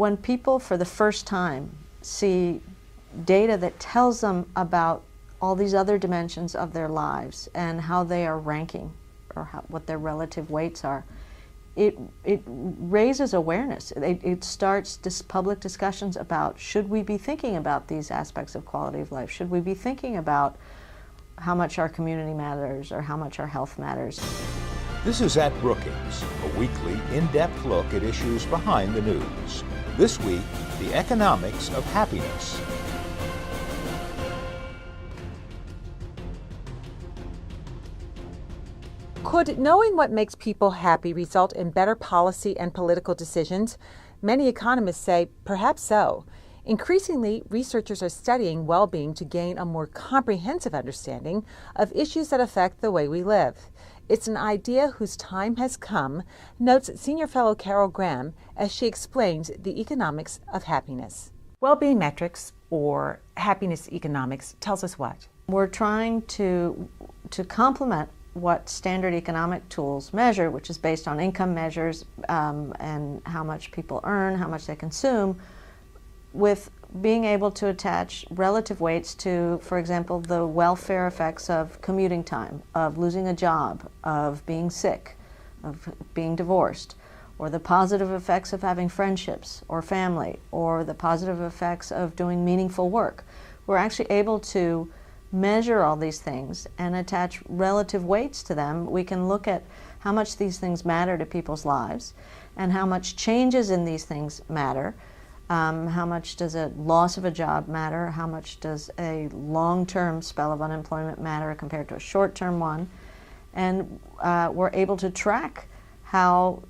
When people for the first time see data that tells them about all these other dimensions of their lives and how they are ranking, or what their relative weights are, it raises awareness. It starts public discussions about, should we be thinking about these aspects of quality of life? Should we be thinking about how much our community matters or how much our health matters? This is At Brookings, a weekly, in-depth look at issues behind the news. This week, the economics of happiness. Could knowing what makes people happy result in better policy and political decisions? Many economists say perhaps so. Increasingly, researchers are studying well-being to gain a more comprehensive understanding of issues that affect the way we live. It's an idea whose time has come, notes senior fellow Carol Graham as she explains the economics of happiness. Well-being metrics, or happiness economics, tells us what? We're trying to complement what standard economic tools measure, which is based on income measures and how much people earn, how much they consume, with being able to attach relative weights to, for example, the welfare effects of commuting time, of losing a job, of being sick, of being divorced, or the positive effects of having friendships or family, or the positive effects of doing meaningful work. We're actually able to measure all these things and attach relative weights to them. We can look at how much these things matter to people's lives and how much changes in these things matter. How much does a loss of a job matter? How much does a long-term spell of unemployment matter compared to a short-term one? And we're able to track how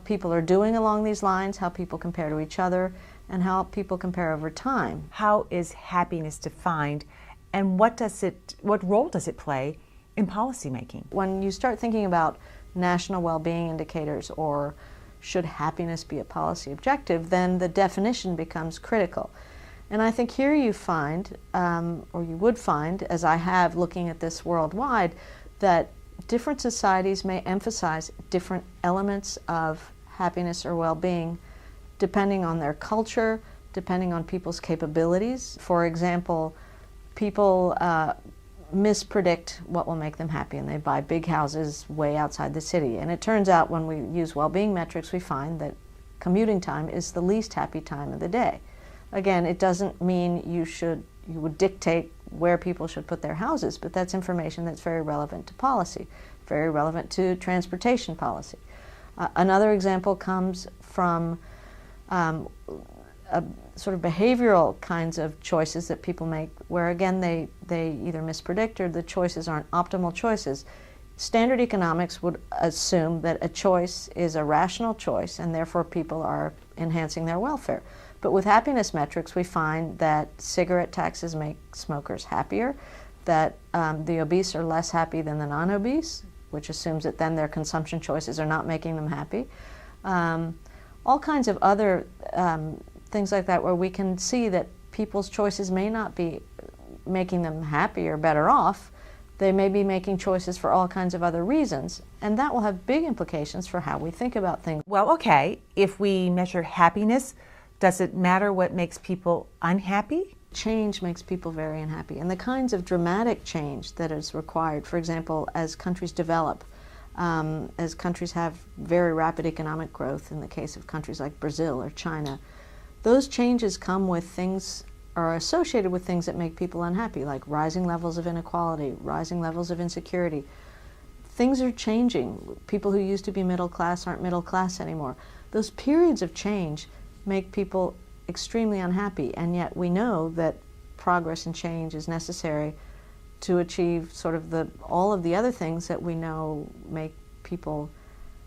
people are doing along these lines, how people compare to each other, and how people compare over time. How is happiness defined, and what role does it play in policymaking? When you start thinking about national well-being indicators, or should happiness be a policy objective, then the definition becomes critical. And I think here you find, or you would find, as I have looking at this worldwide, that different societies may emphasize different elements of happiness or well-being depending on their culture, depending on people's capabilities. For example, people mispredict what will make them happy, and they buy big houses way outside the city. And it turns out when we use well-being metrics, we find that commuting time is the least happy time of the day. Again, it doesn't mean you would dictate where people should put their houses, but that's information that's very relevant to policy, very relevant to transportation policy. Another example comes from sort of behavioral kinds of choices that people make, where again they either mispredict or the choices aren't optimal choices. Standard economics would assume that a choice is a rational choice and therefore people are enhancing their welfare. But with happiness metrics, we find that cigarette taxes make smokers happier, that the obese are less happy than the non-obese, which assumes that then their consumption choices are not making them happy. All kinds of other things like that, where we can see that people's choices may not be making them happy or better off. They may be making choices for all kinds of other reasons, and that will have big implications for how we think about things. Well, okay, if we measure happiness, does it matter what makes people unhappy? Change makes people very unhappy, and the kinds of dramatic change that is required, for example, as countries develop, as countries have very rapid economic growth, in the case of countries like Brazil or China, those changes come with things, are associated with things that make people unhappy, like rising levels of inequality, rising levels of insecurity. Things are changing. People who used to be middle class aren't middle class anymore. Those periods of change make people extremely unhappy, and yet we know that progress and change is necessary to achieve sort of all of the other things that we know make people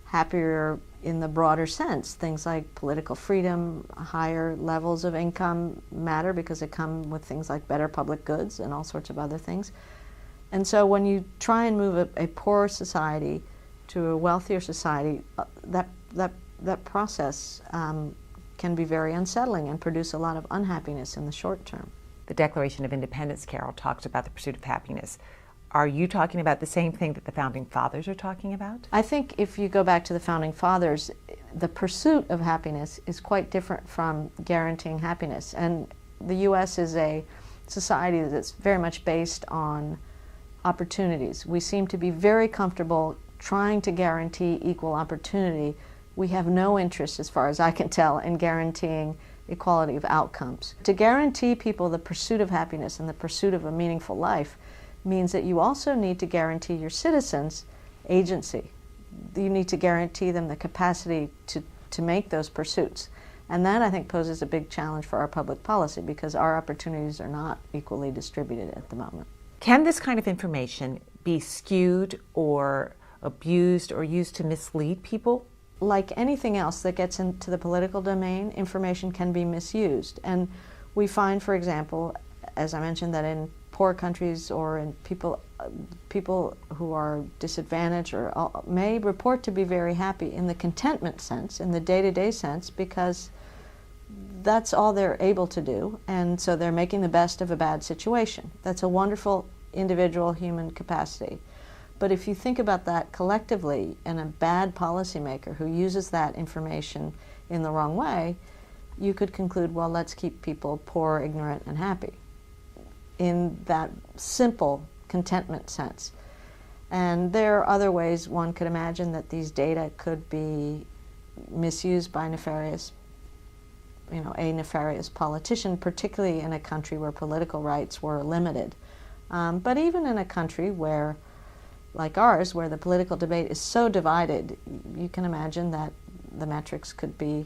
happier in the broader sense. Things like political freedom, higher levels of income matter because they come with things like better public goods and all sorts of other things. And so when you try and move a poor society to a wealthier society, that process can be very unsettling and produce a lot of unhappiness in the short term. The Declaration of Independence, Carol, talks about the pursuit of happiness. Are you talking about the same thing that the Founding Fathers are talking about? I think if you go back to the Founding Fathers, the pursuit of happiness is quite different from guaranteeing happiness. And the U.S. is a society that's very much based on opportunities. We seem to be very comfortable trying to guarantee equal opportunity. We have no interest, as far as I can tell, in guaranteeing equality of outcomes. To guarantee people the pursuit of happiness and the pursuit of a meaningful life means that you also need to guarantee your citizens agency. You need to guarantee them the capacity to make those pursuits. And that, I think, poses a big challenge for our public policy because our opportunities are not equally distributed at the moment. Can this kind of information be skewed or abused or used to mislead people? Like anything else that gets into the political domain, information can be misused. And we find, for example, as I mentioned, that in poor countries or in people who are disadvantaged or may report to be very happy in the contentment sense, in the day-to-day sense, because that's all they're able to do, and so they're making the best of a bad situation. That's a wonderful individual human capacity. But if you think about that collectively, and a bad policymaker who uses that information in the wrong way, you could conclude, well, let's keep people poor, ignorant, and happy, in that simple contentment sense. And there are other ways one could imagine that these data could be misused by a nefarious politician, particularly in a country where political rights were limited. But even in a country where, like ours, where the political debate is so divided, you can imagine that the metrics could be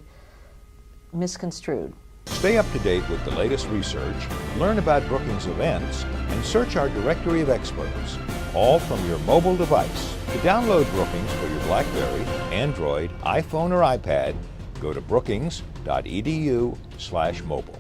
misconstrued. Stay up to date with the latest research, learn about Brookings events, and search our directory of experts, all from your mobile device. To download Brookings for your BlackBerry, Android, iPhone, or iPad, go to brookings.edu/mobile.